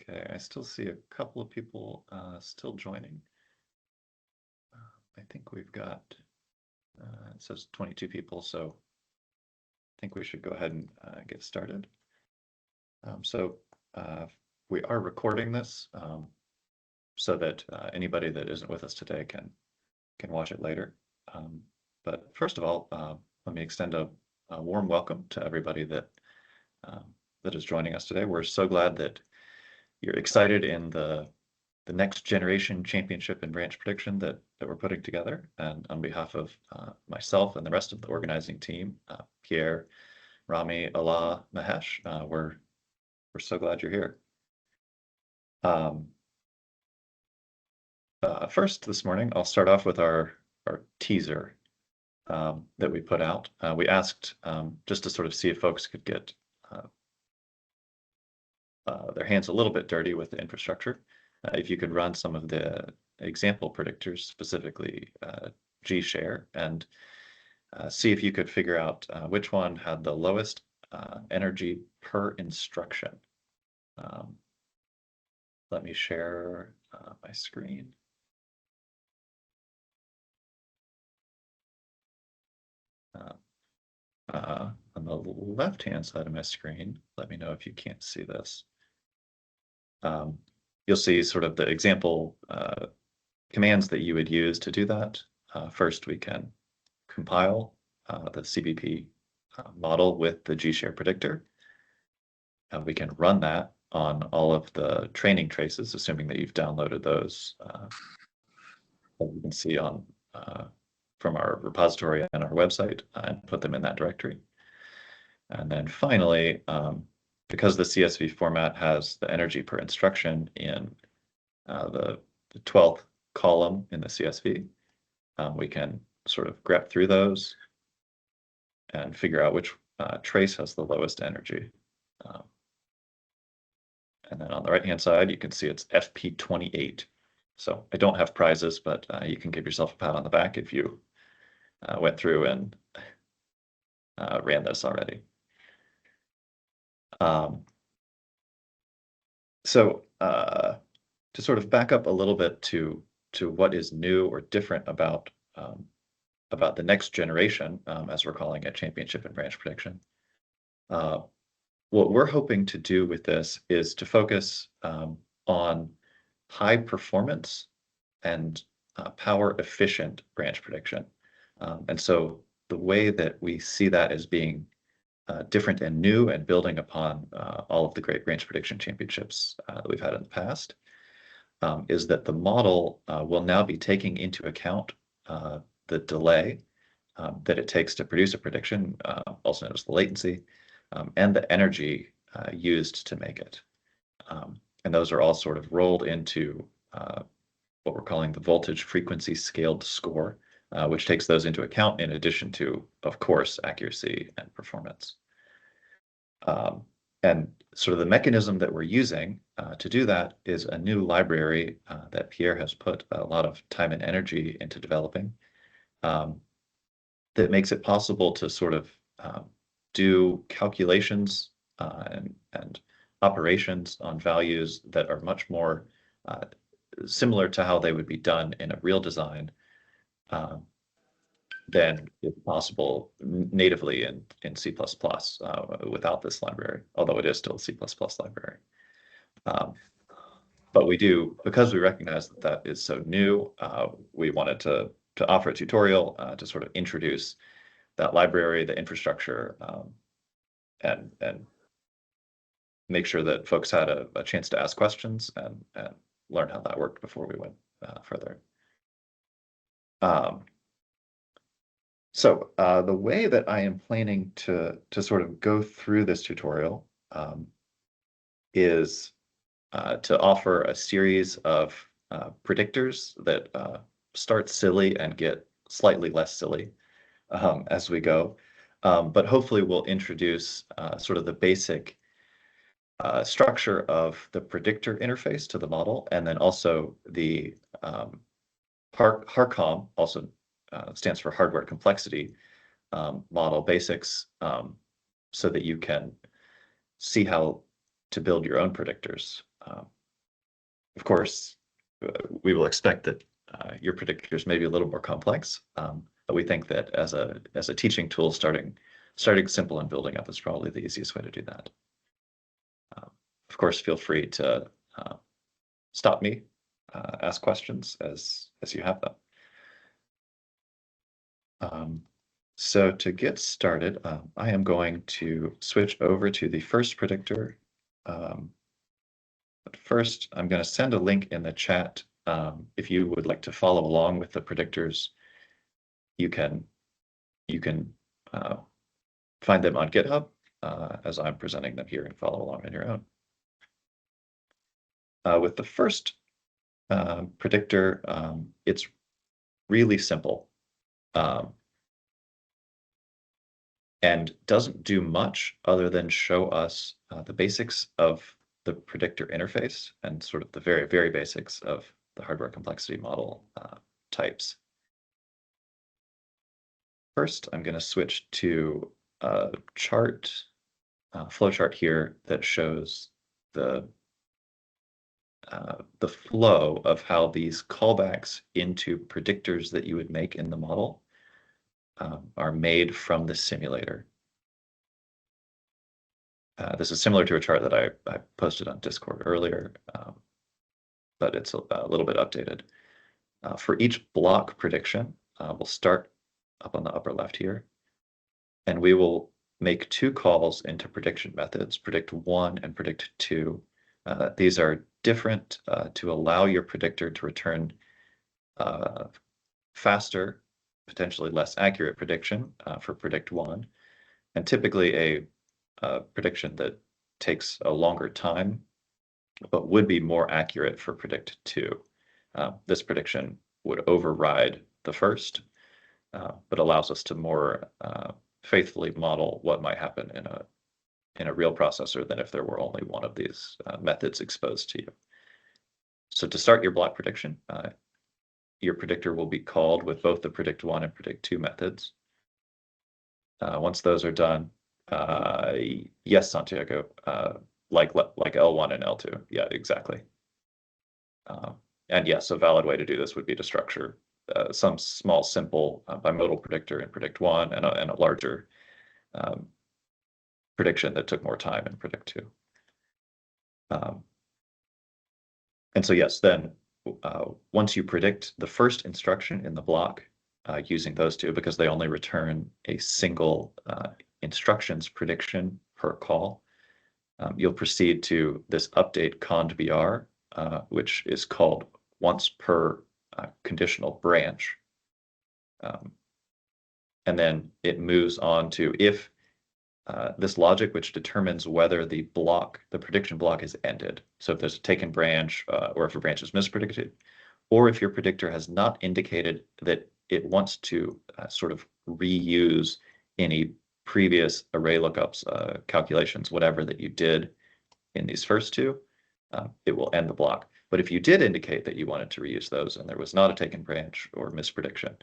Okay, I still see a couple of people still joining. I think we've got, it says 22 people, so I think we should go ahead and get started. We are recording this so that anybody that isn't with us today can watch it later. But first of all, let me extend a warm welcome to everybody that is joining us today. We're so glad that you're excited in the next generation championship in branch prediction that we're putting together. And on behalf of myself and the rest of the organizing team, Pierre, Rami, Allah, Mahesh, we're so glad you're here. First this morning, I'll start off with our teaser that we put out. We asked just to sort of see if folks could get their hands a little bit dirty with the infrastructure. If you could run some of the example predictors, specifically G-share, and see if you could figure out which one had the lowest energy per instruction. Let me share my screen. On the left-hand side of my screen, let me know if you can't see this. You'll see sort of the example commands that you would use to do that. First, we can compile the CBP model with the G-share predictor. We can run that on all of the training traces, assuming that you've downloaded those that you can see on from our repository and our website, and put them in that directory. And then finally, because the CSV format has the energy per instruction in the 12th column in the CSV, we can sort of grep through those and figure out which trace has the lowest energy. And then on the right-hand side, you can see it's FP28. So I don't have prizes, but you can give yourself a pat on the back if you went through and ran this already. To sort of back up a little bit to what is new or different about the next generation, as we're calling it, championship and branch prediction. What we're hoping to do with this is to focus on high performance and power efficient branch prediction. And so the way that we see that as being different and new and building upon all of the great branch prediction championships that we've had in the past is that the model will now be taking into account the delay that it takes to produce a prediction, also known as the latency, and the energy used to make it. And those are all sort of rolled into what we're calling the voltage frequency scaled score, which takes those into account in addition to, of course, accuracy and performance. And sort of the mechanism that we're using to do that is a new library that Pierre has put a lot of time and energy into developing, that makes it possible to sort of do calculations and operations on values that are much more similar to how they would be done in a real design than if possible natively in C++ without this library, although it is still a C++ library. But we do, because we recognize that that is so new, we wanted to offer a tutorial to sort of introduce that library, the infrastructure, and make sure that folks had a chance to ask questions and learn how that worked before we went further. So the way that I am planning to sort of go through this tutorial is to offer a series of predictors that start silly and get slightly less silly as we go. But hopefully we'll introduce sort of the basic structure of the predictor interface to the model, and then also the HARCOM, also stands for hardware complexity model basics, so that you can see how to build your own predictors. Of course, we will expect that your predictors may be a little more complex, but we think that as a teaching tool, starting simple and building up is probably the easiest way to do that. Of course, feel free to stop me, ask questions as you have them. So to get started, I am going to switch over to the first predictor. But first, I'm going to send a link in the chat. If you would like to follow along with the predictors, you can find them on GitHub as I'm presenting them here and follow along on your own. With the first predictor, it's really simple and doesn't do much other than show us the basics of the predictor interface and sort of the very, very basics of the hardware complexity model types. First, I'm going to switch to a chart, flowchart here that shows the flow of how these callbacks into predictors that you would make in the model are made from the simulator. This is similar to a chart that I posted on Discord earlier, but it's a little bit updated. For each block prediction, we'll start up on the upper left here, and we will make two calls into prediction methods, predict1 and predict2. These are different to allow your predictor to return faster, potentially less accurate prediction for predict1, and typically a prediction that takes a longer time, but would be more accurate for predict2. This prediction would override the first, but allows us to more faithfully model what might happen in a real processor than if there were only one of these methods exposed to you. So to start your block prediction, your predictor will be called with both the predict1 and predict2 methods. Once those are done, yes, Santiago, like L1 and L2. Yeah, exactly. And yes, a valid way to do this would be to structure some small, simple bimodal predictor in predict1 and a larger prediction that took more time in predict2. And so yes, then once you predict the first instruction in the block using those two, because they only return a single instructions prediction per call, you'll proceed to this update cond_br, which is called once per conditional branch. And then it moves on to if this logic, which determines whether the prediction block is ended. So if there's a taken branch, or if a branch is mispredicted, or if your predictor has not indicated that it wants to sort of reuse any previous array lookups, calculations, whatever that you did in these first two, it will end the block. But if you did indicate that you wanted to reuse those and there was not a taken branch or misprediction,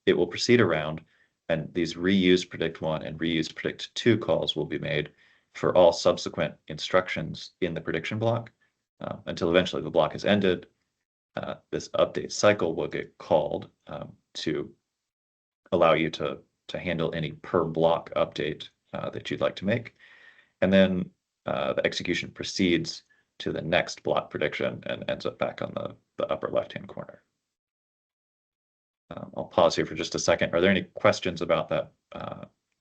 it will proceed around, and these reuse predict1 and reuse predict2 calls will be made for all subsequent instructions in the prediction block until eventually the block is ended. This update cycle will get called to allow you to handle any per block update that you'd like to make. And then the execution proceeds to the next block prediction and ends up back on the upper left-hand corner. I'll pause here for just a second. Are there any questions about that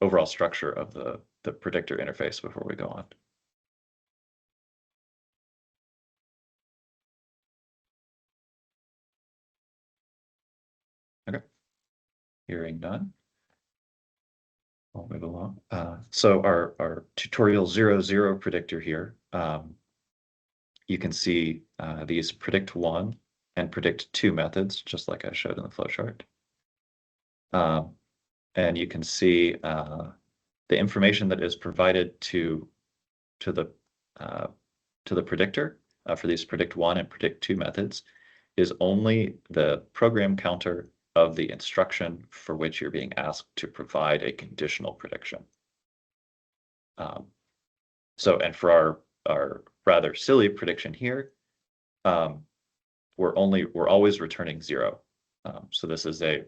overall structure of the predictor interface before we go on? Okay, hearing none, I'll move along. So our tutorial 00 predictor here, you can see these predict1 and predict2 methods, just like I showed in the flowchart. And you can see the information that is provided to the predictor for these predict1 and predict2 methods is only the program counter of the instruction for which you're being asked to provide a conditional prediction. So, and for our rather silly prediction here, we're always returning 0. So this is a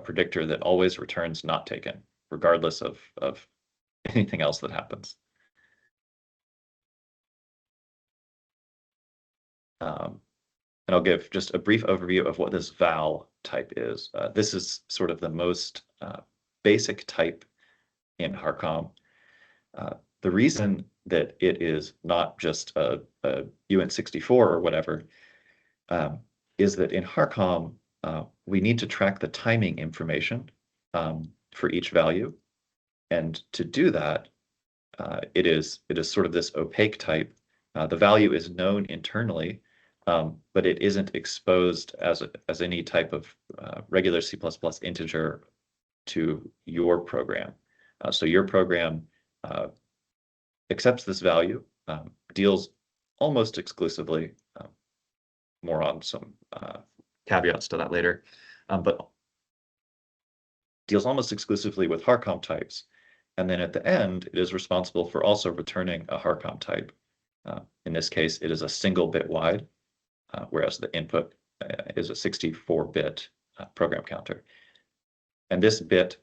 predictor that always returns not taken, regardless of anything else that happens. And I'll give just a brief overview of what this val type is. This is sort of the most basic type in HARCOM. The reason that it is not just a uint64 or whatever is that in HARCOM, we need to track the timing information for each value. And to do that, it is sort of this opaque type. The value is known internally, but it isn't exposed as any type of regular C++ integer to your program. So your program accepts this value, deals almost exclusively, more on some caveats to that later, but deals almost exclusively with HARCOM types. And then at the end, it is responsible for also returning a HARCOM type. In this case, it is a single bit wide, whereas the input is a 64-bit program counter. And this bit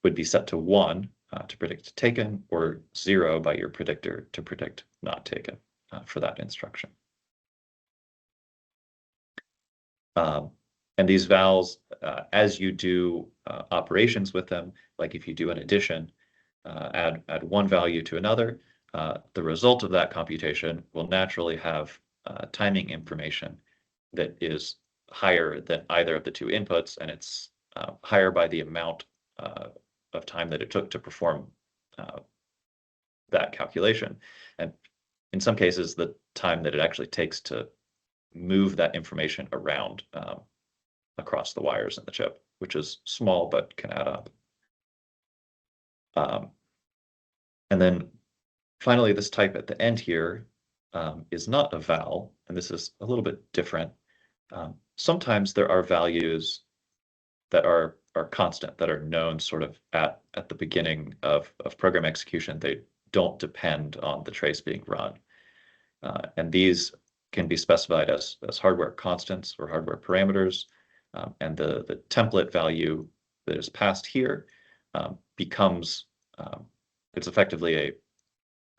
would be set to 1 to predict taken, or 0 by your predictor to predict not taken for that instruction. And these vals, as you do operations with them, like if you do an addition, add one value to another, the result of that computation will naturally have timing information that is higher than either of the two inputs, and it's higher by the amount of time that it took to perform that calculation. And in some cases, the time that it actually takes to move that information around across the wires in the chip, which is small but can add up. And then finally, this type at the end here is not a val, and this is a little bit different. Sometimes there are values that are constant, that are known sort of at the beginning of program execution. They don't depend on the trace being run. And these can be specified as hardware constants or hardware parameters. And the template value that is passed here becomes, it's effectively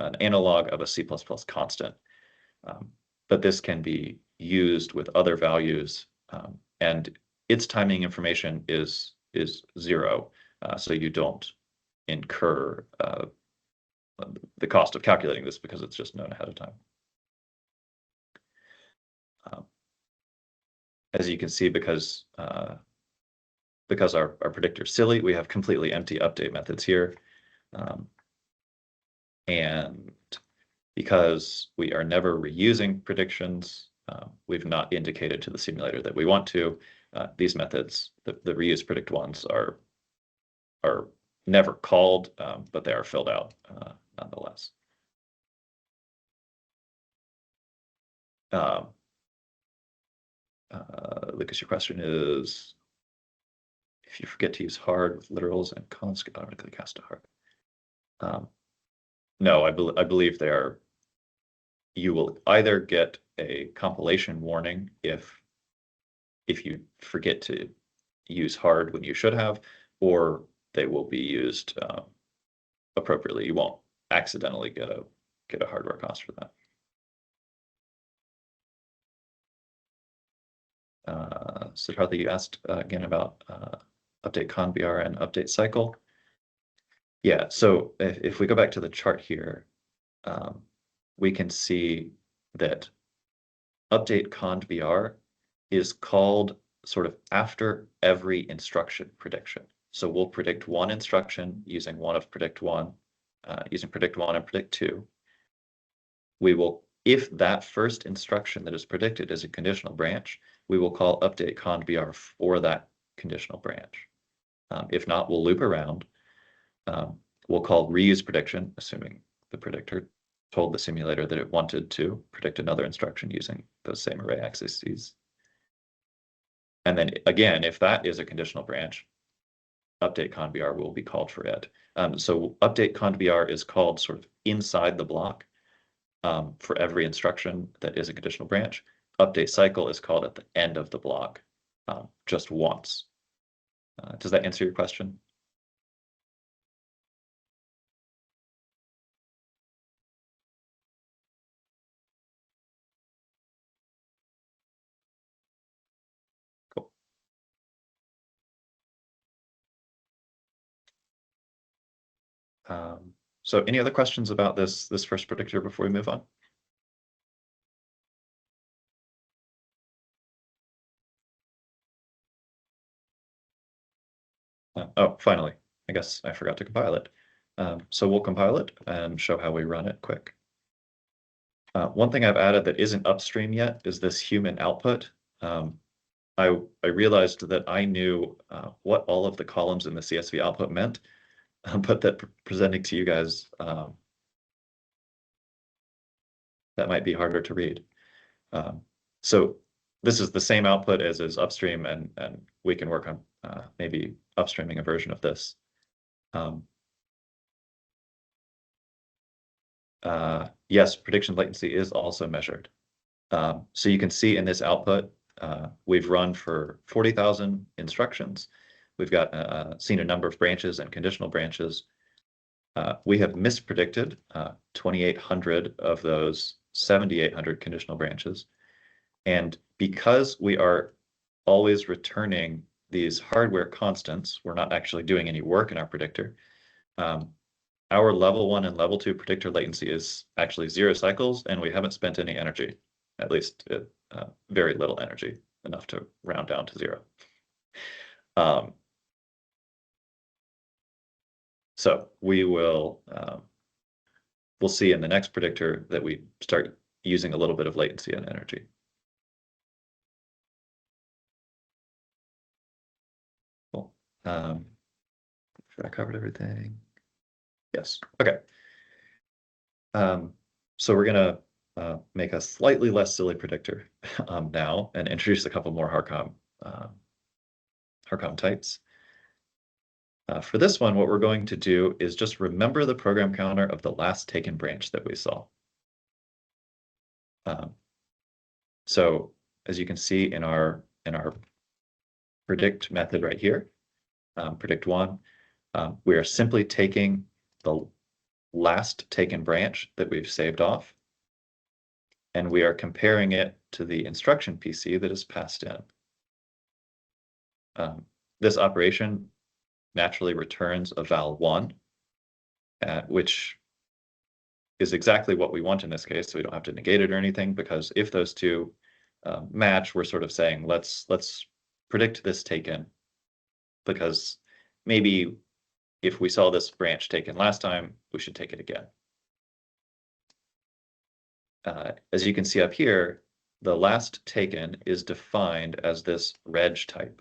an analog of a C++ constant. But this can be used with other values, and its timing information is 0, so you don't incur the cost of calculating this because it's just known ahead of time. As you can see, because our predictor is silly, we have completely empty update methods here. And because we are never reusing predictions, we've not indicated to the simulator that we want to. These methods, the reuse predict ones, are never called, but they are filled out nonetheless. Lucas, your question is, if you forget to use hard with literals and const, get automatically cast to hard. No, I believe they are. You will either get a compilation warning if you forget to use hard when you should have, or they will be used appropriately. You won't accidentally get a hardware cost for that. Siddhartha, you asked again about update conbr and update cycle. Yeah, so if we go back to the chart here, we can see that update conbr is called sort of after every instruction prediction. So we'll predict one instruction using one of predict1, using predict1 and predict2. We will, if that first instruction that is predicted is a conditional branch, we will call update conbr for that conditional branch. If not, we'll loop around. We'll call reuse prediction, assuming the predictor told the simulator that it wanted to predict another instruction using those same array accesses. And then again, if that is a conditional branch, update conbr will be called for it. So update conbr is called sort of inside the block. for every instruction that is a conditional branch. Update cycle is called at the end of the block, just once. Does that answer your question? Cool. So any other questions about this first predictor before we move on? Oh, finally, I guess I forgot to compile it. So we'll compile it and show how we run it quick. One thing I've added that isn't upstream yet is this human output. I realized that I knew what all of the columns in the CSV output meant, but that presenting to you guys, that might be harder to read. So this is the same output as is upstream, and we can work on maybe upstreaming a version of this. Yes, prediction latency is also measured. So you can see in this output, we've run for 40,000 instructions. We've got seen a number of branches and conditional branches. We have mispredicted 2,800 of those 7,800 conditional branches. And because we are always returning these hardware constants, we're not actually doing any work in our predictor. Our level 1 and level 2 predictor latency is actually 0 cycles, and we haven't spent any energy, at least very little energy, enough to round down to 0. So we will we'll see in the next predictor that we start using a little bit of latency and energy. Cool. Sure I covered everything. Yes. Okay. So we're gonna make a slightly less silly predictor now and introduce a couple more HARCOM types. For this one, what we're going to do is just remember the program counter of the last taken branch that we saw. So as you can see in our predict method right here, predict one, we are simply taking the last taken branch that we've saved off, and we are comparing it to the instruction PC that is passed in. This operation naturally returns a val 1, which is exactly what we want in this case, so we don't have to negate it or anything, because if those two match, we're sort of saying, let's predict this taken, because maybe if we saw this branch taken last time, we should take it again. As you can see up here, the last taken is defined as this reg type,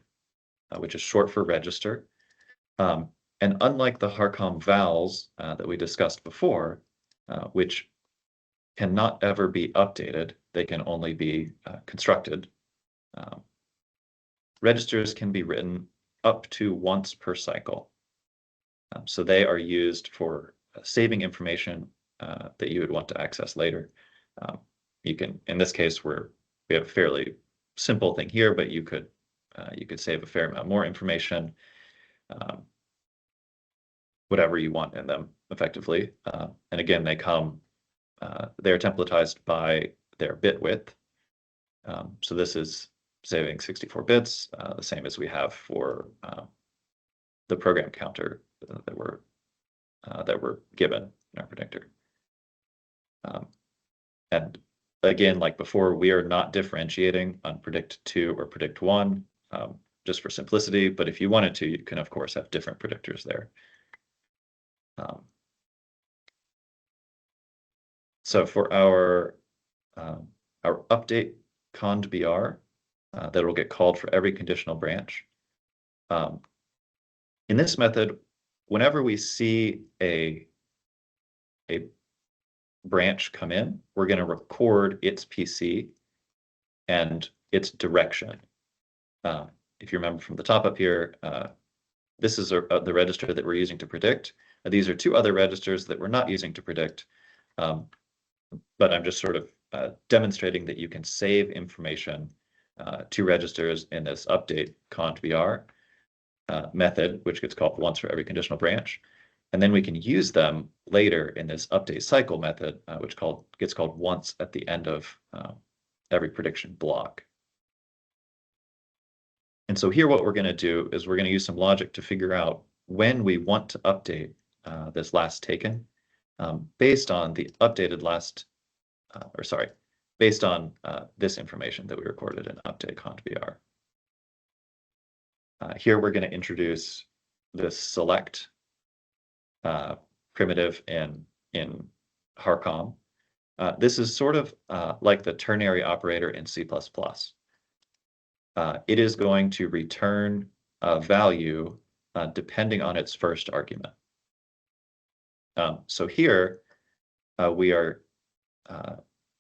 which is short for register. And unlike the HARCOM vals that we discussed before, which cannot ever be updated, they can only be constructed. Registers can be written up to once per cycle. So they are used for saving information that you would want to access later. You can, in this case, we have a fairly simple thing here, but you could save a fair amount more information, whatever you want in them, effectively. And again, they're templatized by their bit width. So this is saving 64 bits, the same as we have for the program counter that we're given in our predictor. And again, like before, we are not differentiating on predict 2 or predict 1, just for simplicity. But if you wanted to, you can, of course, have different predictors there. So for our update cond br, that will get called for every conditional branch. In this method, whenever we see a branch come in, we're going to record its PC and its direction. If you remember from the top up here, this is the register that we're using to predict. These are two other registers that we're not using to predict. but I'm just sort of demonstrating that you can save information to registers in this update const_br method, which gets called once for every conditional branch. And then we can use them later in this update cycle method, which gets called once at the end of every prediction block. And so here what we're going to do is we're going to use some logic to figure out when we want to update this last taken based on the updated last, based on this information that we recorded in update const_br. Here we're going to introduce this select primitive in HARCOM. This is sort of like the ternary operator in C++. It is going to return a value depending on its first argument. So here we are,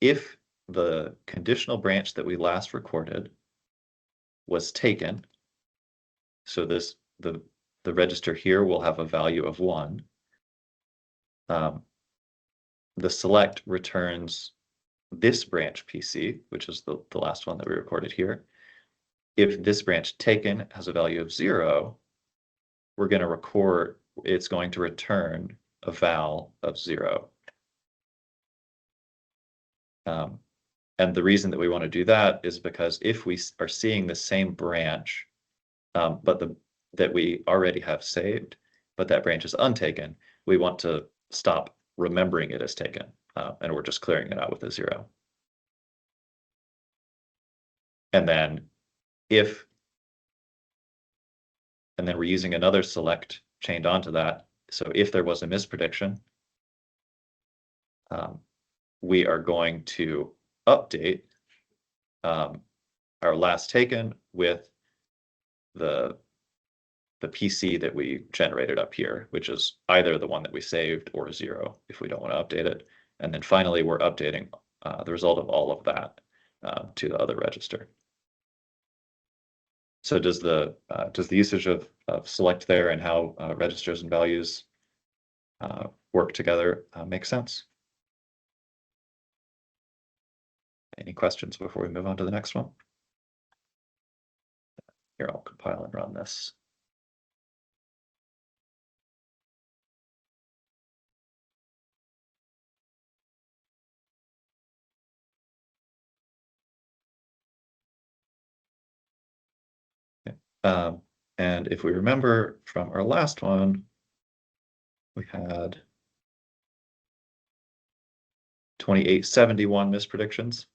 if the conditional branch that we last recorded was taken, so the register here will have a value of 1. The select returns this branch PC, which is the last one that we recorded here. If this branch taken has a value of 0, we're going to record, it's going to return a val of 0. And the reason that we want to do that is because if we are seeing the same branch, but that we already have saved, but that branch is untaken, we want to stop remembering it as taken, and we're just clearing it out with a 0. And then we're using another select chained onto that. So if there was a misprediction, we are going to update our last taken with the PC that we generated up here, which is either the one that we saved or 0 if we don't want to update it. And then finally, we're updating the result of all of that to the other register. So does the usage of select there and how registers and values work together make sense? Any questions before we move on to the next one? Here, I'll compile and run this. And if we remember from our last one, we had 2871 mispredictions.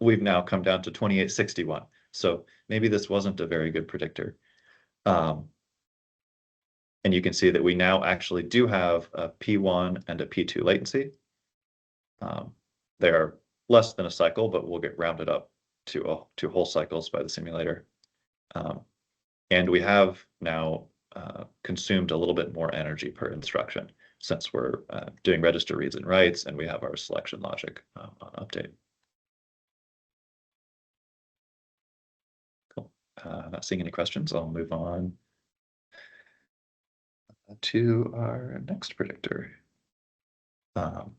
We've now come down to 2861. So maybe this wasn't a very good predictor. And you can see that we now actually do have a P1 and a P2 latency. They're less than a cycle, but we'll get rounded up to whole cycles by the simulator. And we have now consumed a little bit more energy per instruction since we're doing register reads and writes, and we have our selection logic on update. Cool. Not seeing any questions. I'll move on to our next predictor. For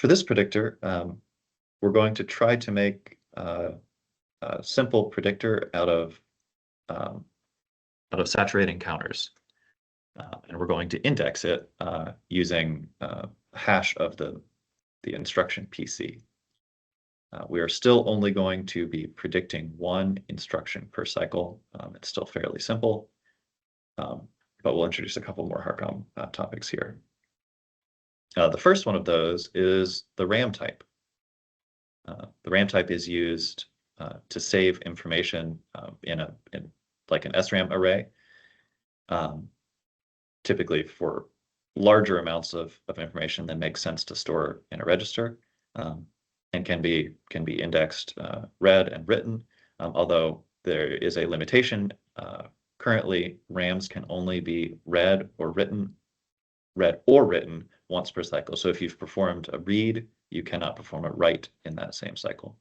this predictor, we're going to try to make a simple predictor out of saturating counters. And we're going to index it using a hash of the instruction PC. We are still only going to be predicting one instruction per cycle. It's still fairly simple, but we'll introduce a couple more HARCOM topics here. The first one of those is the RAM type. The RAM type is used to save information in like an SRAM array, typically for larger amounts of information that makes sense to store in a register, and can be indexed read and written, although there is a limitation. Currently, RAMs can only be read or written once per cycle. So if you've performed a read, you cannot perform a write in that same cycle.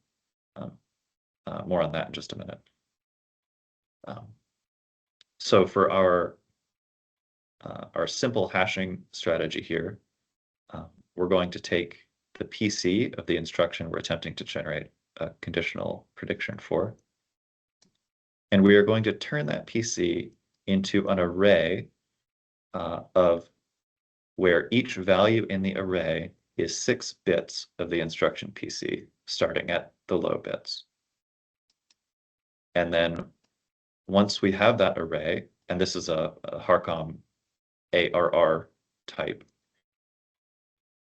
More on that in just a minute. So for our simple hashing strategy here, we're going to take the PC of the instruction we're attempting to generate a conditional prediction for, and we are going to turn that PC into an array of where each value in the array is 6 bits of the instruction PC, starting at the low bits. And then once we have that array, and this is a HARCOM ARR type,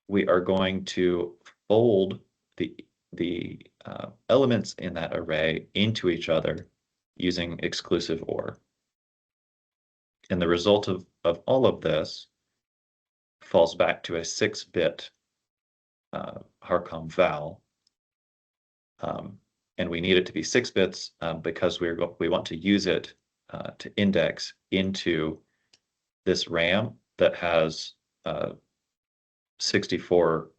we are going to fold the elements in that array into each other using exclusive OR. And the result of all of this falls back to a 6-bit HARCOM val. And we need it to be 6 bits because we want to use it to index into this RAM that has 64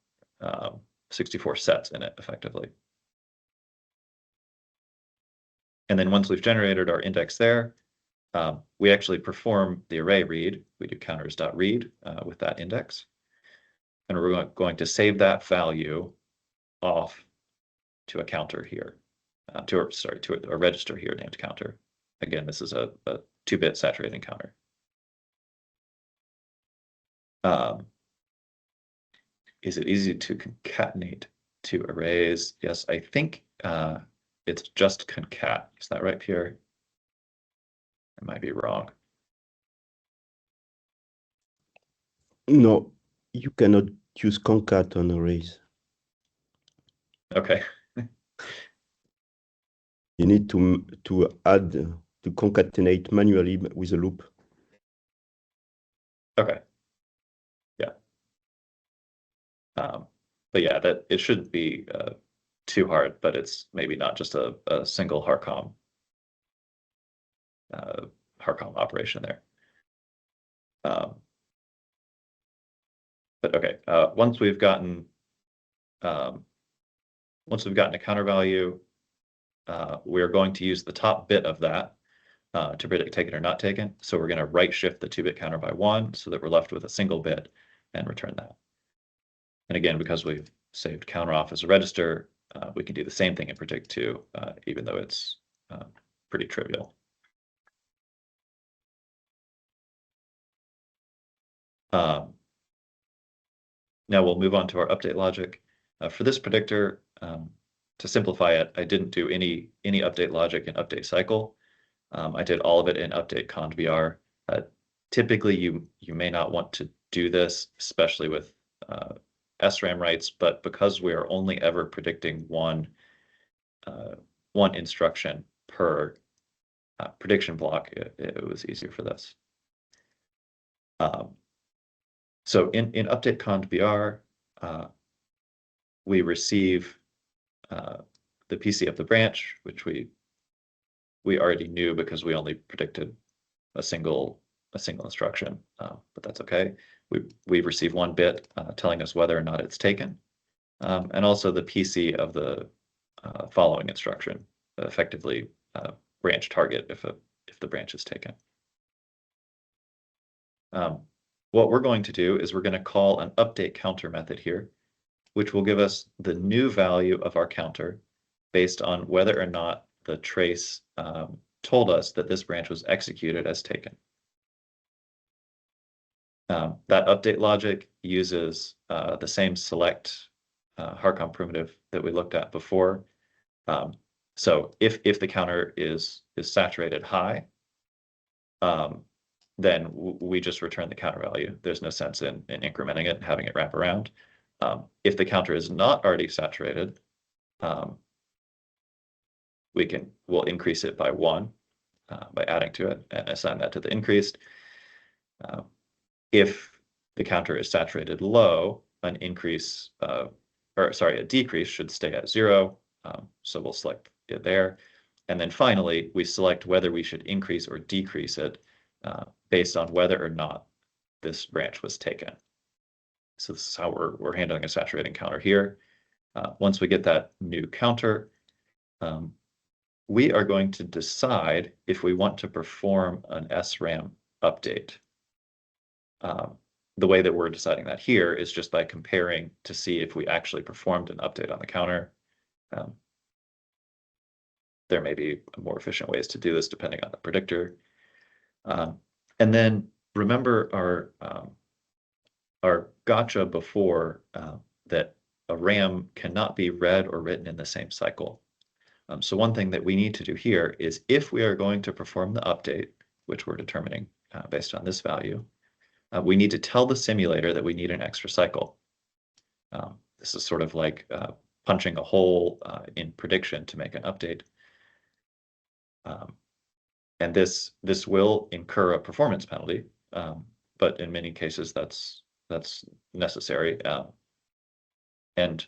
sets in it, effectively. And then once we've generated our index there, we actually perform the array read. We do counters.read with that index. And we're going to save that value off to a counter here, to a register here named counter. Again, this is a 2-bit saturating counter. Is it easy to concatenate 2 arrays? Yes, I think it's just concat. Is that right, Pierre? I might be wrong. No, you cannot use concat on arrays. Okay. You need to add to concatenate manually with a loop. Okay. Yeah. But yeah, that it shouldn't be too hard, but it's maybe not just a single HARCOM operation there. But okay, once we've gotten a counter value, we're going to use the top bit of that to predict taken or not taken. So we're going to right shift the 2-bit counter by 1 so that we're left with a single bit and return that. And again, because we've saved counter off as a register, we can do the same thing in predict2, even though it's pretty trivial. Now we'll move on to our update logic. For this predictor, to simplify it, I didn't do any update logic in update cycle. I did all of it in update conv. Typically, you may not want to do this, especially with SRAM writes, but because we are only ever predicting one instruction per prediction block, it was easier for this. So in update conv, we receive the PC of the branch, which we already knew because we only predicted a single instruction, but that's okay. We receive 1 bit telling us whether or not it's taken, and also the PC of the following instruction, effectively branch target if the branch is taken. What we're going to do is we're going to call an update counter method here, which will give us the new value of our counter based on whether or not the trace told us that this branch was executed as taken. That update logic uses the same select HARCOM primitive that we looked at before. So if the counter is saturated high, then we just return the counter value. There's no sense in incrementing it and having it wrap around. If the counter is not already saturated, we'll increase it by 1 by adding to it and assign that to the increased. If the counter is saturated low, a decrease should stay at 0. So we'll select it there. And then finally, we select whether we should increase or decrease it based on whether or not this branch was taken. So this is how we're handling a saturating counter here. Once we get that new counter, we are going to decide if we want to perform an SRAM update. the way that we're deciding that here is just by comparing to see if we actually performed an update on the counter. There may be more efficient ways to do this depending on the predictor. And then remember our gotcha before that a RAM cannot be read or written in the same cycle. So one thing that we need to do here is if we are going to perform the update, which we're determining based on this value, we need to tell the simulator that we need an extra cycle. This is sort of like punching a hole in prediction to make an update. And this will incur a performance penalty, but in many cases that's necessary. And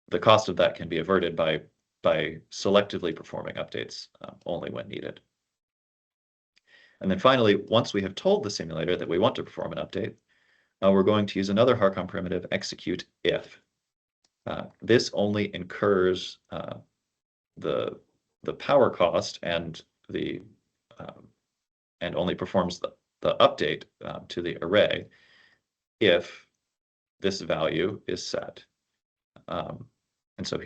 the cost of that can be averted by selectively performing updates only when needed. And then finally, once we have told the simulator that we want to perform an update, we're going to use another HARCOM primitive, execute if. This only incurs the power cost and only performs the update to the array if this value is set. And so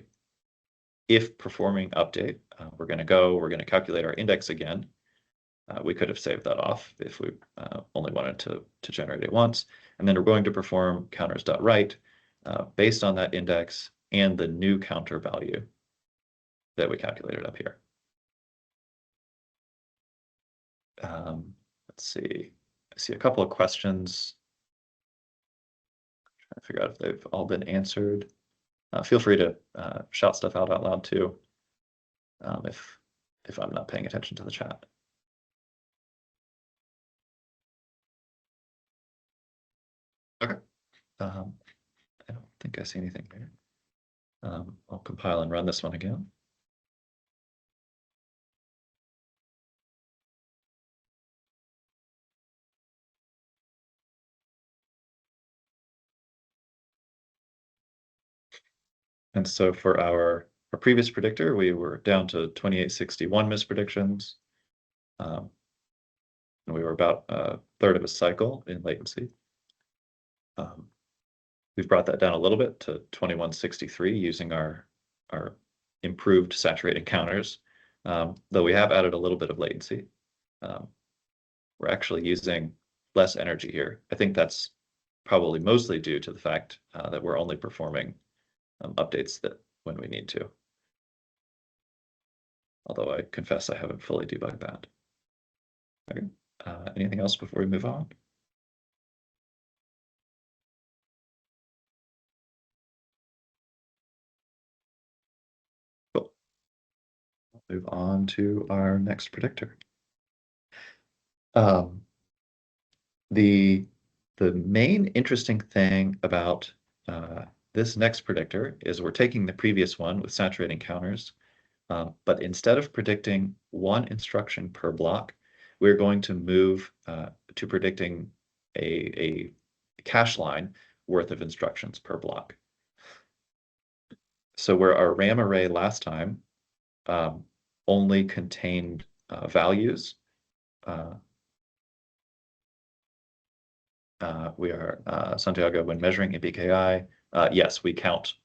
if performing update, we're going to calculate our index again. We could have saved that off if we only wanted to generate it once. And then we're going to perform counters.write based on that index and the new counter value that we calculated up here. Let's see. I see a couple of questions. Trying to figure out if they've all been answered. Feel free to shout stuff out loud too, if I'm not paying attention to the chat. Okay. I don't think I see anything here. I'll compile and run this one again. And so for our previous predictor, we were down to 2861 mispredictions. And we were about a third of a cycle in latency. We've brought that down a little bit to 2163 using our improved saturating counters, though we have added a little bit of latency. We're actually using less energy here. I think that's probably mostly due to the fact that we're only performing updates that when we need to. Although I confess I haven't fully debugged that. Okay. Anything else before we move on? Cool. Move on to our next predictor. The main interesting thing about this next predictor is we're taking the previous one with saturating counters, but instead of predicting one instruction per block, we're going to move to predicting a cache line worth of instructions per block. So where our RAM array last time only contained values, we are, Santiago, when measuring APKI, yes, we count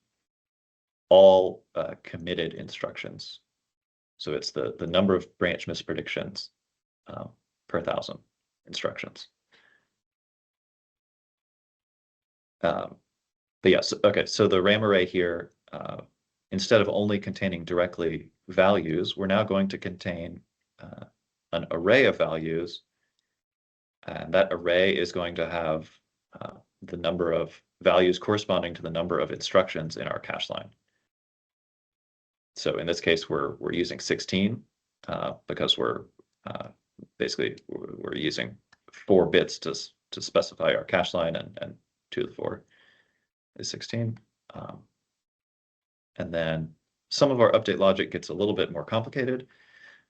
all committed instructions. So it's the number of branch mispredictions per 1,000 instructions. But yes, okay, so the RAM array here, instead of only containing directly values, we're now going to contain an array of values, and that array is going to have the number of values corresponding to the number of instructions in our cache line. So in this case, we're using 16 because we're basically we're using 4 bits to specify our cache line, and 2 to the 4 is 16. And then some of our update logic gets a little bit more complicated,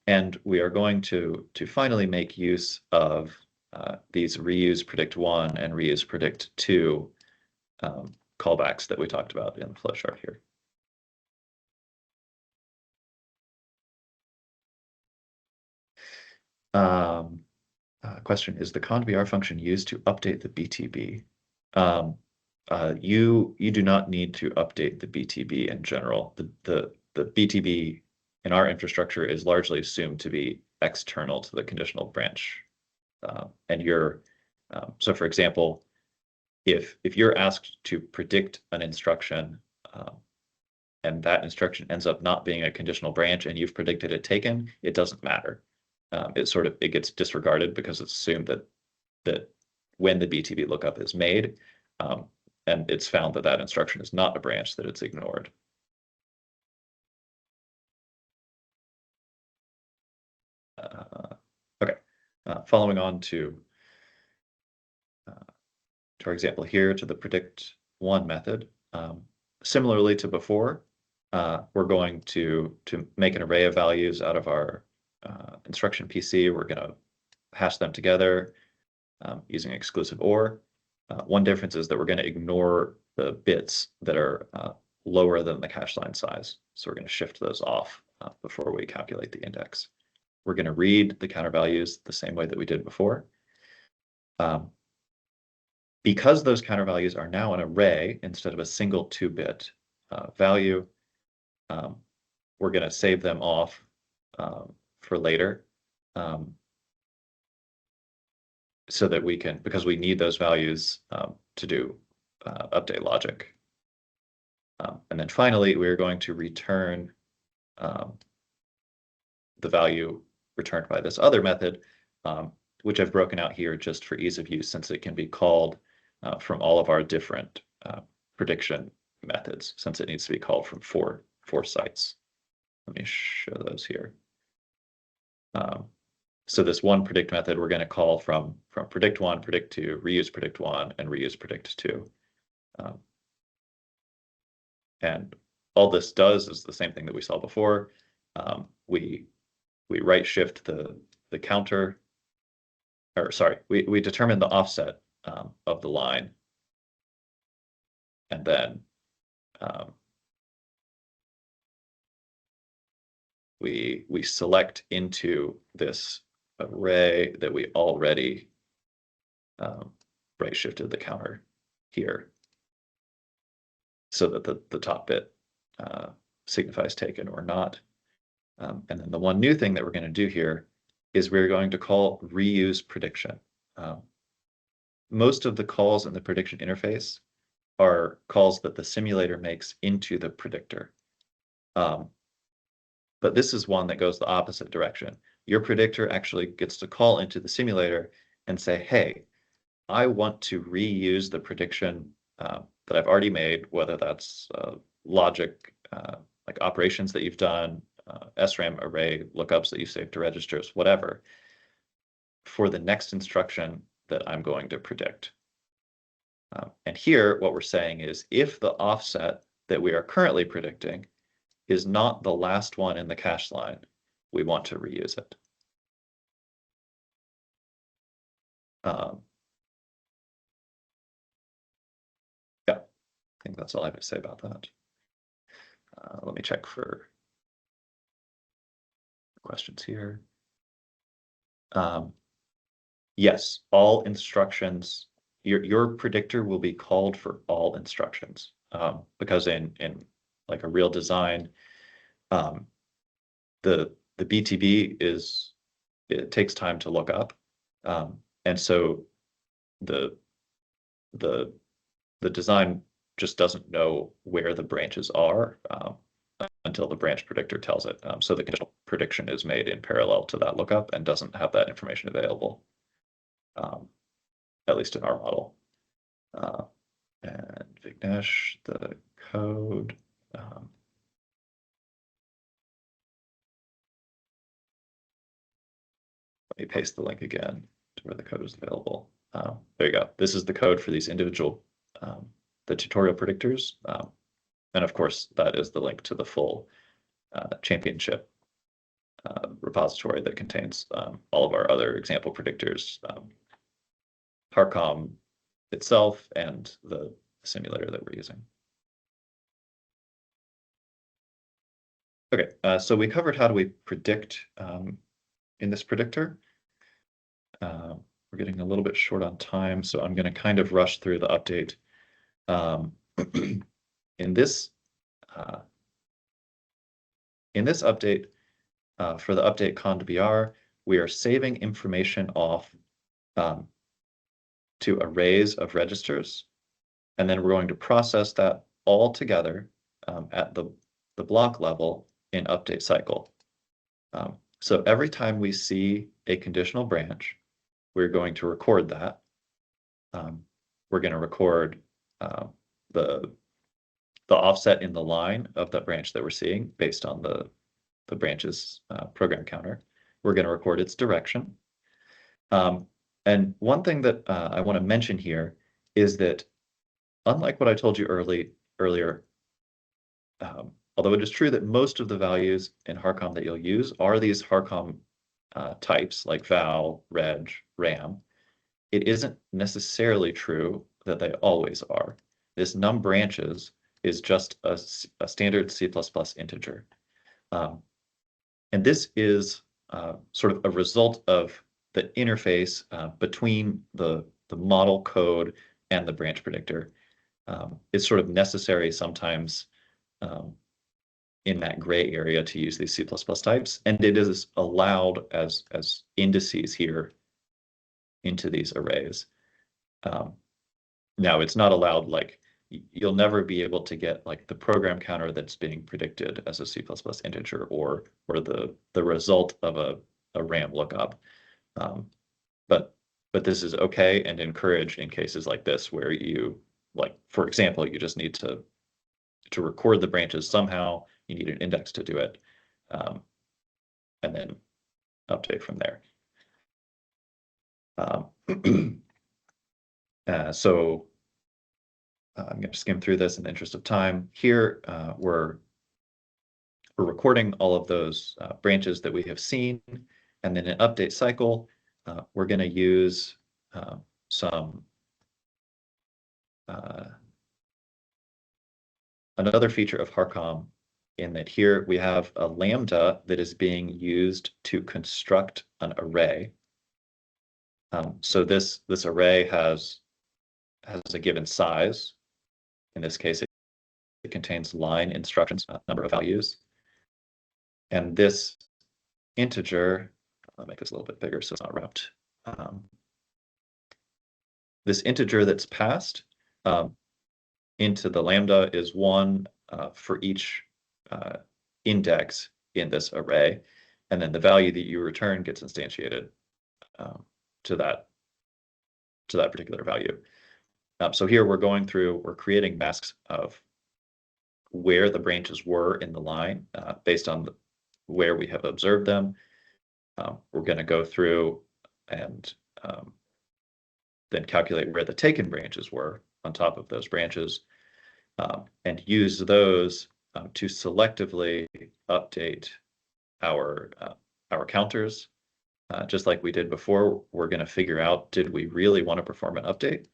and we are going to finally make use of these reuse predict1 and reuse predict2 callbacks that we talked about in the flowchart here. question, is the convr function used to update the BTB? You do not need to update the BTB in general. The BTB in our infrastructure is largely assumed to be external to the conditional branch. And so for example, if you're asked to predict an instruction and that instruction ends up not being a conditional branch and you've predicted it taken, it doesn't matter. It gets disregarded because it's assumed that when the BTB lookup is made, and it's found that that instruction is not a branch, that it's ignored. Okay, following on to our example here, to the predict1 method. Similarly to before, we're going to make an array of values out of our instruction PC. We're going to hash them together using exclusive OR. One difference is that we're going to ignore the bits that are lower than the cache line size. So we're going to shift those off before we calculate the index. We're going to read the counter values the same way that we did before. Because those counter values are now an array instead of a single 2-bit value, we're going to save them off for later, so that we can, because we need those values to do update logic. And then finally, we're going to return the value returned by this other method, which I've broken out here just for ease of use, since it can be called from all of our different prediction methods, since it needs to be called from four sites. Let me show those here. So this one predict method we're going to call from predict1, predict2, reuse predict1, and reuse predict2. And all this does is the same thing that we saw before. We right shift the counter, or sorry, we determine the offset of the line, and then we select into this array that we already right shifted the counter here, so that the top bit signifies taken or not. And then the one new thing that we're going to do here is we're going to call reuse prediction. Most of the calls in the prediction interface are calls that the simulator makes into the predictor. But this is one that goes the opposite direction. Your predictor actually gets to call into the simulator and say, hey, I want to reuse the prediction that I've already made, whether that's logic, like operations that you've done, SRAM array lookups that you saved to registers, whatever, for the next instruction that I'm going to predict. And here, what we're saying is, if the offset that we are currently predicting is not the last one in the cache line, we want to reuse it. Yeah, I think that's all I have to say about that. Let me check for questions here. Yes, all instructions, your predictor will be called for all instructions, because in like a real design, the BTB it takes time to look up, and so the design just doesn't know where the branches are until the branch predictor tells it. So the conditional prediction is made in parallel to that lookup and doesn't have that information available, at least in our model. And Vignesh, the code. Let me paste the link again to where the code is available. There you go. This is the code for these individual, the tutorial predictors. And of course, that is the link to the full championship repository that contains all of our other example predictors, HARCOM itself, and the simulator that we're using. Okay, so we covered how do we predict in this predictor. we're getting a little bit short on time, so I'm going to kind of rush through the update. In this update, for the update conn_br, we are saving information off to arrays of registers, and then we're going to process that all together at the block level in update cycle. So every time we see a conditional branch, we're going to record that. We're going to record the offset in the line of that branch that we're seeing based on the branch's program counter. We're going to record its direction. And one thing that I want to mention here is that, unlike what I told you earlier, although it is true that most of the values in HARCOM that you'll use are these HARCOM types like val, reg, ram, it isn't necessarily true that they always are. This num branches is just a standard C++ integer. And this is sort of a result of the interface between the model code and the branch predictor. It's sort of necessary sometimes in that gray area to use these C++ types, and it is allowed as indices here into these arrays. Now, it's not allowed, like, you'll never be able to get like the program counter that's being predicted as a C++ integer or the result of a RAM lookup. But this is okay and encouraged in cases like this where you, like, for example, you just need to record the branches somehow. You need an index to do it, and then update from there. So I'm going to skim through this in the interest of time. Here, we're recording all of those branches that we have seen, and then in update cycle, we're going to use some another feature of HARCOM, in that here we have a lambda that is being used to construct an array. So this array has a given size. In this case, it contains line instructions, number of values. And this integer, I'll make this a little bit bigger so it's not wrapped. This integer that's passed into the lambda is 1 for each index in this array. And then the value that you return gets instantiated to that particular value. So here we're creating masks of where the branches were in the line based on where we have observed them. We're going to go through and then calculate where the taken branches were on top of those branches, and use those to selectively update our counters. Just like we did before, we're going to figure out, did we really want to perform an update?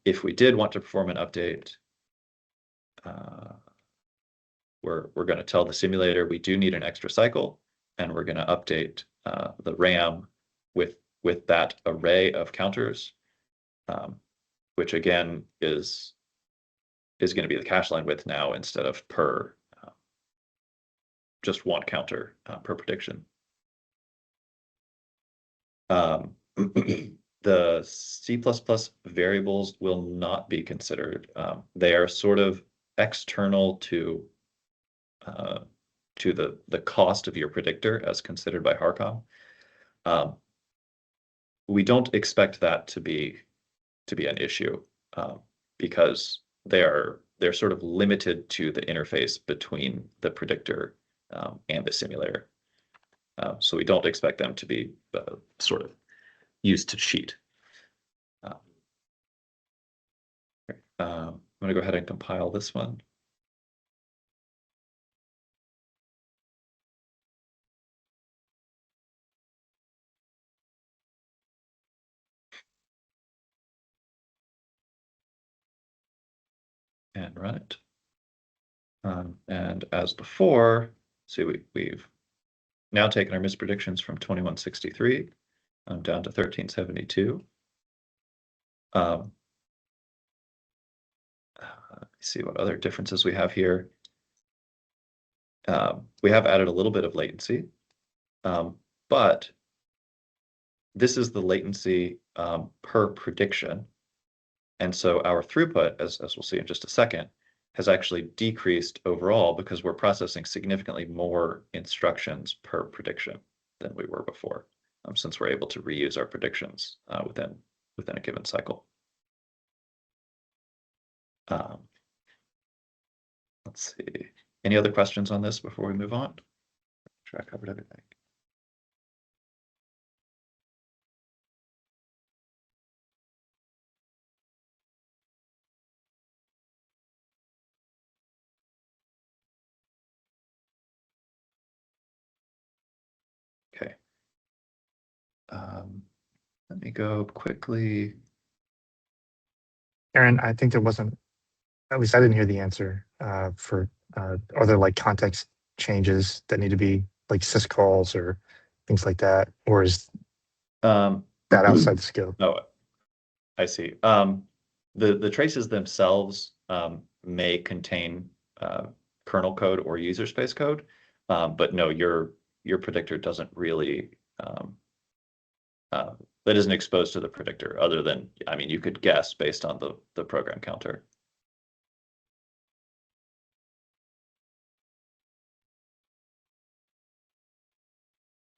If we did want to perform an update, we're going to tell the simulator we do need an extra cycle, and we're going to update the RAM with that array of counters, which again is going to be the cache line width now instead of per just one counter per prediction. The C++ variables will not be considered. They are sort of external to the cost of your predictor as considered by HARCOM. We don't expect that to be an issue because they're sort of limited to the interface between the predictor and the simulator. So we don't expect them to be sort of used to cheat. I'm going to go ahead and compile this one. And run it. And as before, see, we've now taken our mispredictions from 2163 down to 1372. Let's see what other differences we have here. We have added a little bit of latency, but this is the latency per prediction. And so our throughput, as we'll see in just a second, has actually decreased overall because we're processing significantly more instructions per prediction than we were before, since we're able to reuse our predictions within a given cycle. Let's see. Any other questions on this before we move on? I'm sure I covered everything. Okay. Let me go quickly. Aaron, I think there wasn't, at least I didn't hear the answer for, are there like context changes that need to be like syscalls or things like that? Or is that outside the scope? Oh, I see. The traces themselves may contain kernel code or user space code, but no, your predictor doesn't really, that isn't exposed to the predictor other than, I mean, you could guess based on the program counter.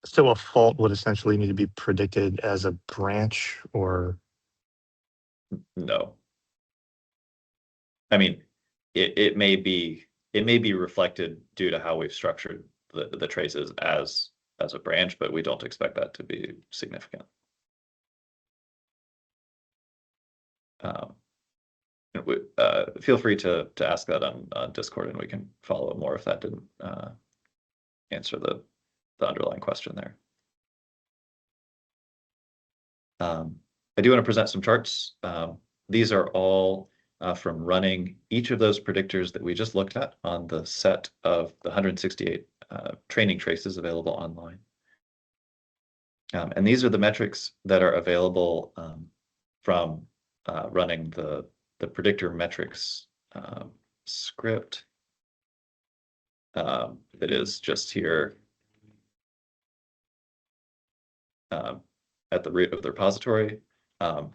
So a fault would essentially need to be predicted as a branch or? No. I mean, it may be reflected due to how we've structured the traces as a branch, but we don't expect that to be significant. Feel free to ask that on Discord, and we can follow up more if that didn't answer the underlying question there. I do want to present some charts. These are all from running each of those predictors that we just looked at on the set of the 168 training traces available online. And these are the metrics that are available from running the predictor metrics script that is just here at the root of the repository, and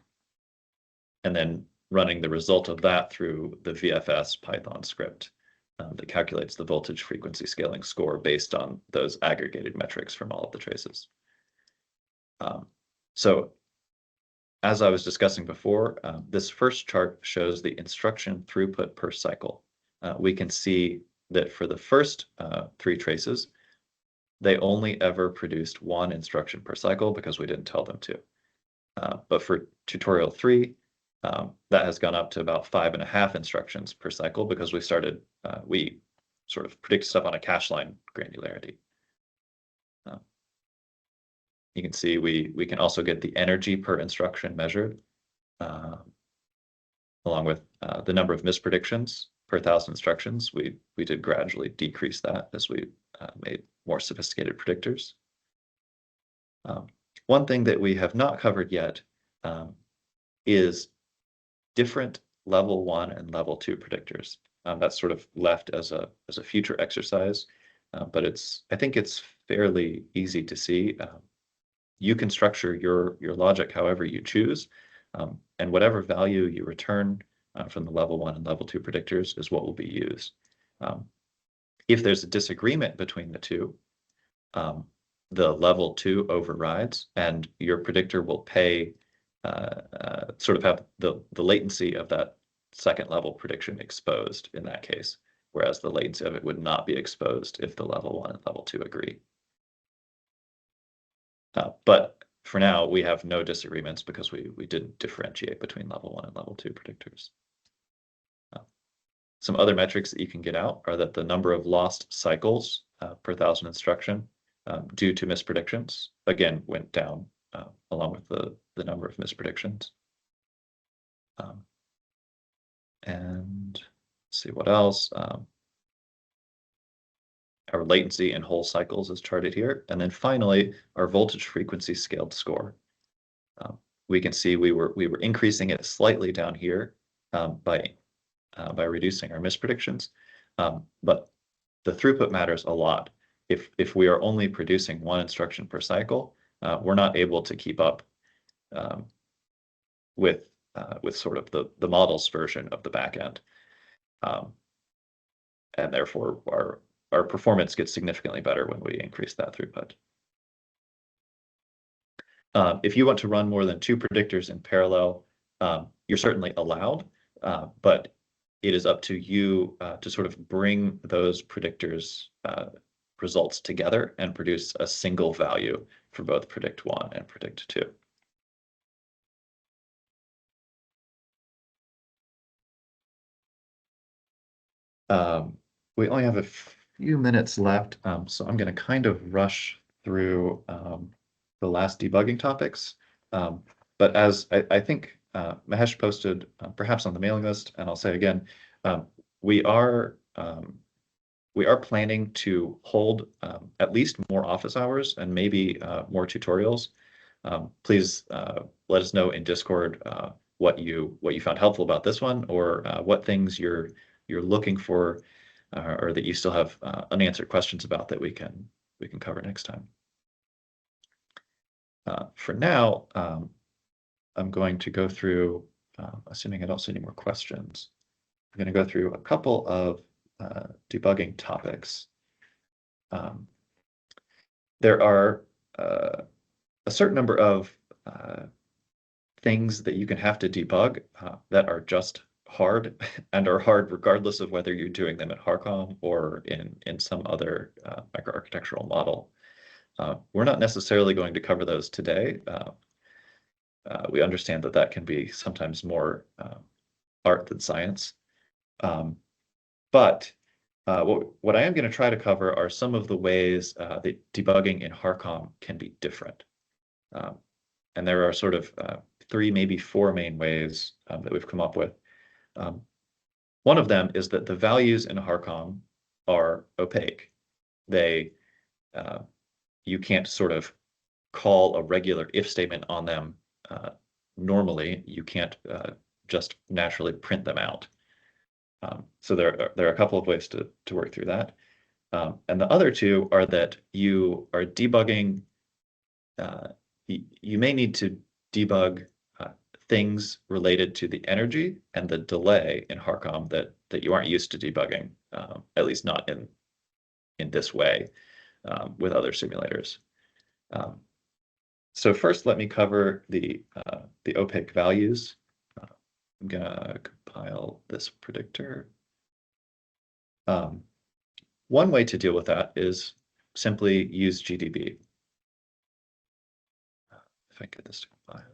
then running the result of that through the VFS Python script that calculates the voltage frequency scaling score based on those aggregated metrics from all of the traces. So as I was discussing before, this first chart shows the instruction throughput per cycle. We can see that for the first 3 traces, they only ever produced 1 instruction per cycle because we didn't tell them to. But for tutorial 3, that has gone up to about 5.5 instructions per cycle because we sort of predict stuff on a cache line granularity. You can see we can also get the energy per instruction measured, along with the number of mispredictions per 1,000 instructions. We did gradually decrease that as we made more sophisticated predictors. One thing that we have not covered yet is different level 1 and level 2 predictors. That's sort of left as a future exercise, but I think it's fairly easy to see. You can structure your logic however you choose, and whatever value you return from the level 1 and level 2 predictors is what will be used. If there's a disagreement between the two, the level 2 overrides, and your predictor will pay, sort of have the latency of that second level prediction exposed in that case, whereas the latency of it would not be exposed if the level 1 and level 2 agree. But for now, we have no disagreements because we didn't differentiate between level 1 and level 2 predictors. Some other metrics that you can get out are that the number of lost cycles per 1,000 instruction due to mispredictions, again, went down along with the number of mispredictions. And let's see what else. Our latency in whole cycles is charted here. And then finally, our voltage frequency scaled score. we can see we were increasing it slightly down here by reducing our mispredictions, but the throughput matters a lot. If we are only producing one instruction per cycle, we're not able to keep up with sort of the model's version of the backend, and therefore our performance gets significantly better when we increase that throughput. If you want to run more than 2 predictors in parallel, you're certainly allowed, but it is up to you to sort of bring those predictors results together and produce a single value for both predict 1 and predict 2. We only have a few minutes left, so I'm going to kind of rush through the last debugging topics. But as I think Mahesh posted, perhaps on the mailing list, and I'll say again, we are planning to hold at least more office hours and maybe more tutorials. Please let us know in Discord what you found helpful about this one, or what things you're looking for, or that you still have unanswered questions about that we can cover next time. For now, I'm going to go through, assuming I don't see any more questions, I'm going to go through a couple of debugging topics. There are a certain number of things that you can have to debug that are just hard and are hard regardless of whether you're doing them at HARCOM or in some other microarchitectural model. We're not necessarily going to cover those today. We understand that that can be sometimes more art than science. But what I am going to try to cover are some of the ways that debugging in HARCOM can be different. And there are sort of 3, maybe 4 main ways that we've come up with. One of them is that the values in HARCOM are opaque. You can't sort of call a regular if statement on them normally. You can't just naturally print them out. So there are a couple of ways to work through that. And the other 2 are that you are debugging, you may need to debug things related to the energy and the delay in HARCOM that you aren't used to debugging, at least not in this way with other simulators. So first, let me cover the opaque values. I'm going to compile this predictor. One way to deal with that is simply use GDB. If I get this to compile.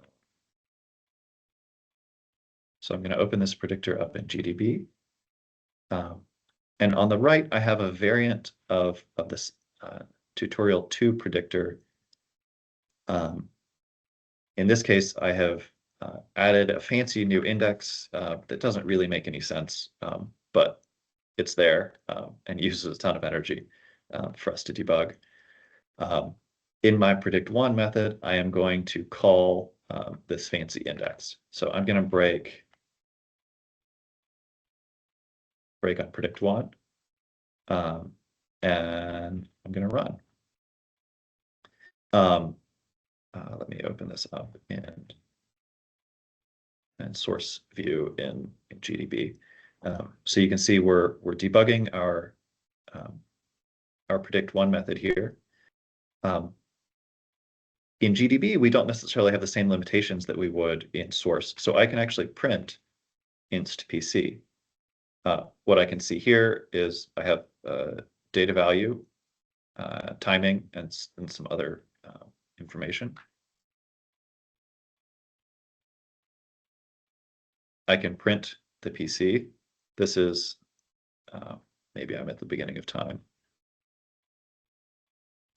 So I'm going to open this predictor up in GDB. And on the right, I have a variant of this tutorial 2 predictor. In this case, I have added a fancy new index that doesn't really make any sense, but it's there and uses a ton of energy for us to debug. In my predict 1 method, I am going to call this fancy index. So I'm going to break on predict 1, and I'm going to run. Let me open this up and source view in GDB. So you can see we're debugging our predict 1 method here. In GDB, we don't necessarily have the same limitations that we would in source. So I can actually print inst PC. What I can see here is I have data value, timing, and some other information. I can print the PC. This is, maybe I'm at the beginning of time.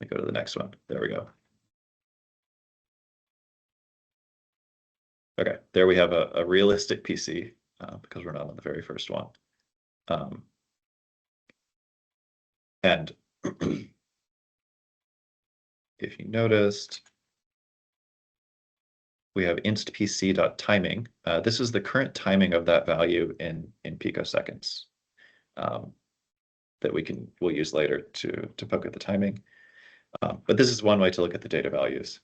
Let me go to the next one. There we go. Okay, there we have a realistic PC because we're not on the very first one. And if you noticed, we have instaPC.timing. This is the current timing of that value in picoseconds that we'll use later to poke at the timing. But this is one way to look at the data values,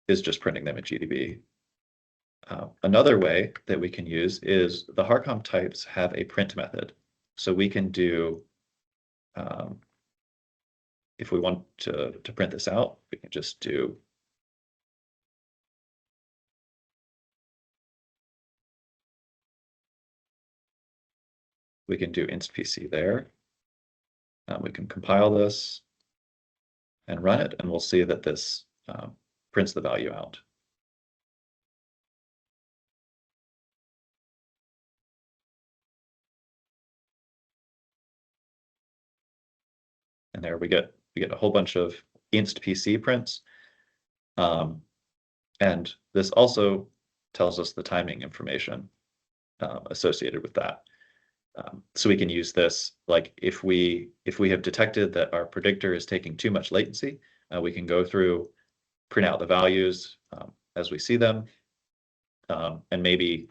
is just printing them in GDB. Another way that we can use is the HARCOM types have a print method. So we can do, if we want to print this out, we can just do instaPC there. We can compile this and run it, and we'll see that this prints the value out. And there we get a whole bunch of instaPC prints. And this also tells us the timing information associated with that. So we can use this, like if we have detected that our predictor is taking too much latency, we can go through, print out the values as we see them. And maybe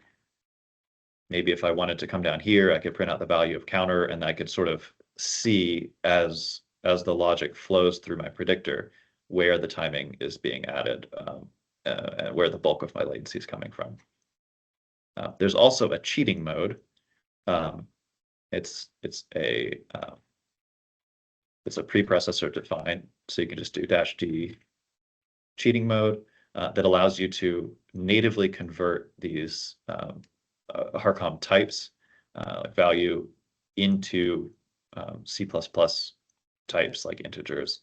if I wanted to come down here, I could print out the value of counter, and I could sort of see as the logic flows through my predictor where the timing is being added, and where the bulk of my latency is coming from. There's also a cheating mode. It's a preprocessor defined, so you can just do -d cheating mode that allows you to natively convert these HARCOM types value into C++ types like integers.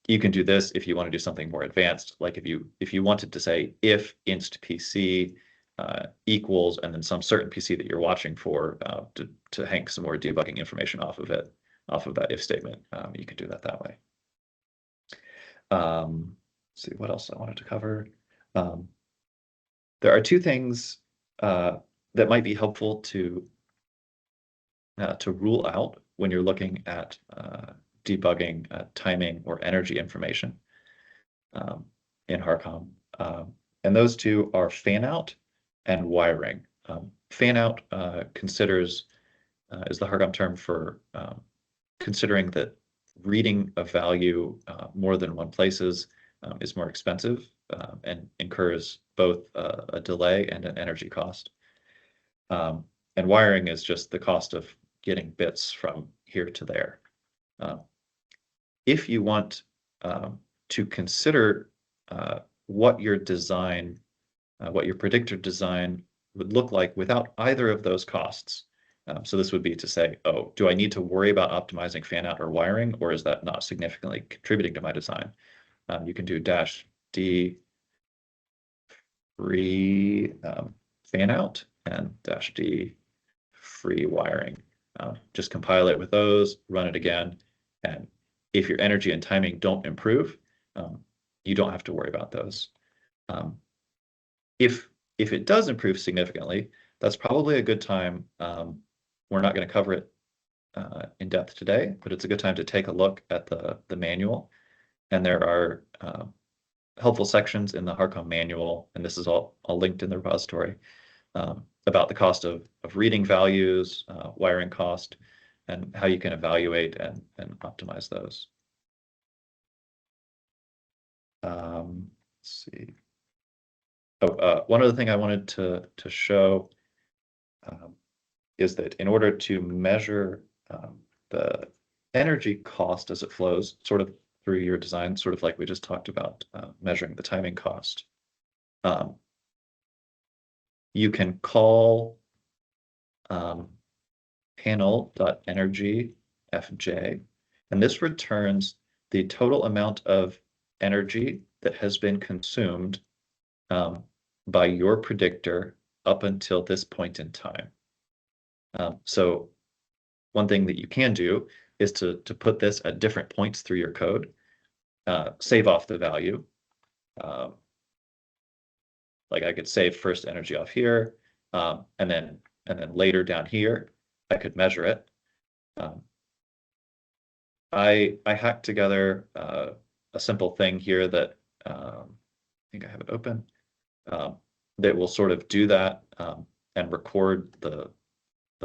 You can do this if you want to do something more advanced, like if you wanted to say if instaPC equals and then some certain PC that you're watching for to hang some more debugging information off of that if statement. You can do that way. Let's see what else I wanted to cover. There are two things that might be helpful to rule out when you're looking at debugging timing or energy information in HARCOM. And those two are fan-out and wiring. Fan-out is the HARCOM term for considering that reading a value more than one places is more expensive and incurs both a delay and an energy cost. And wiring is just the cost of getting bits from here to there. If you want to consider what your predictor design would look like without either of those costs. So this would be to say, oh, do I need to worry about optimizing fan-out or wiring, or is that not significantly contributing to my design? You can do -d free fan-out and -d free wiring. Just compile it with those, run it again, and if your energy and timing don't improve, you don't have to worry about those. If it does improve significantly, that's probably a good time. We're not going to cover it in depth today, but it's a good time to take a look at the manual. And there are helpful sections in the HARCOM manual, and this is all linked in the repository, about the cost of reading values, wiring cost, and how you can evaluate and optimize those. Let's see. Oh, one other thing I wanted to show is that in order to measure the energy cost as it flows sort of through your design, sort of like we just talked about measuring the timing cost, you can call panel.energy.fj, and this returns the total amount of energy that has been consumed by your predictor up until this point in time. So one thing that you can do is to put this at different points through your code, save off the value. Like I could save first energy off here, and then later down here, I could measure it. I hacked together a simple thing here that think I have it open, that will sort of do that and record the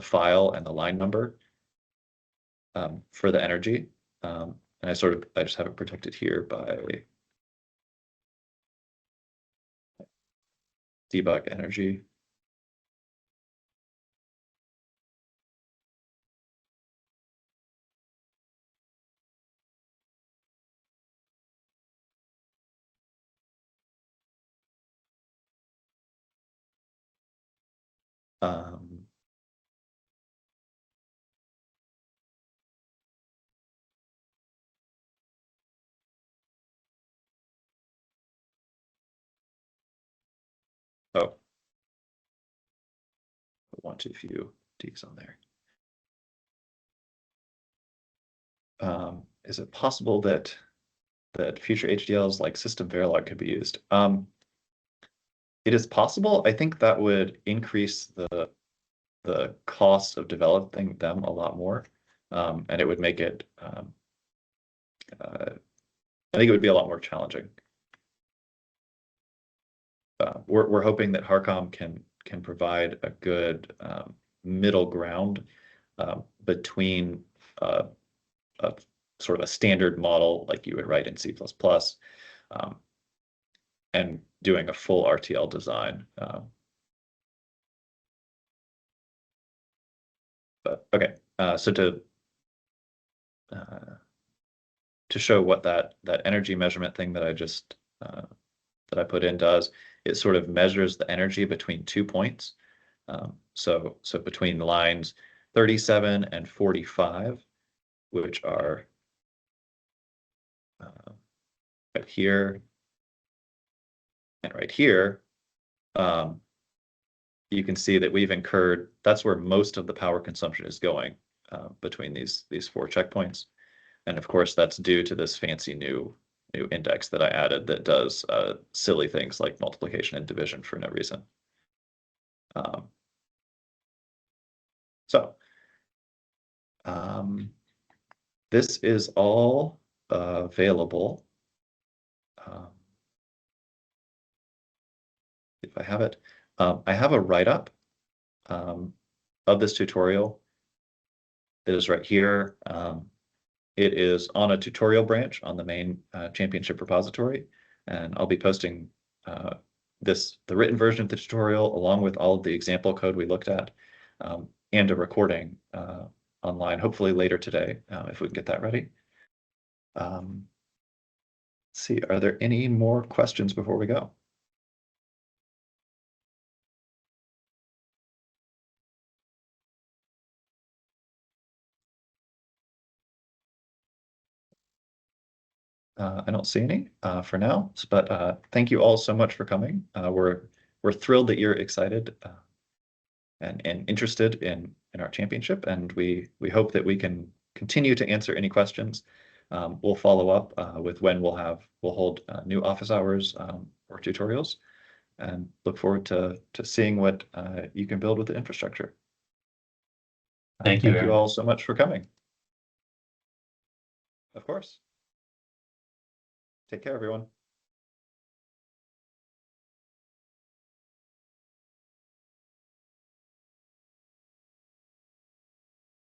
file and the line number for the energy. And I just have it protected here by debug energy. Oh, one too few D's on there. Is it possible that future HDLs like system Verilog could be used? It is possible. I think that would increase the cost of developing them a lot more, and it would make it. I think it would be a lot more challenging. We're hoping that HARCOM can provide a good middle ground between a sort of a standard model like you would write in C++, and doing a full RTL design. But okay, so to show what that energy measurement thing that I just that I put in does, it sort of measures the energy between 2 points. So between lines 37 and 45, which are right here and right here, you can see that we've incurred, that's where most of the power consumption is going between these 4 checkpoints. And of course, that's due to this fancy new index that I added that does silly things like multiplication and division for no reason. This is all available. If I have it, I have a write-up of this tutorial that is right here. It is on a tutorial branch on the main championship repository, and I'll be posting the written version of the tutorial along with all of the example code we looked at, and a recording online, hopefully later today, if we can get that ready. Let's see, are there any more questions before we go? I don't see any for now, but thank you all so much for coming. We're thrilled that you're excited and interested in our championship, and we hope that we can continue to answer any questions. We'll follow up with when we'll hold new office hours or tutorials, and look forward to seeing what you can build with the infrastructure. Thank you, Thank you all so much for coming. Of course. Take care, everyone.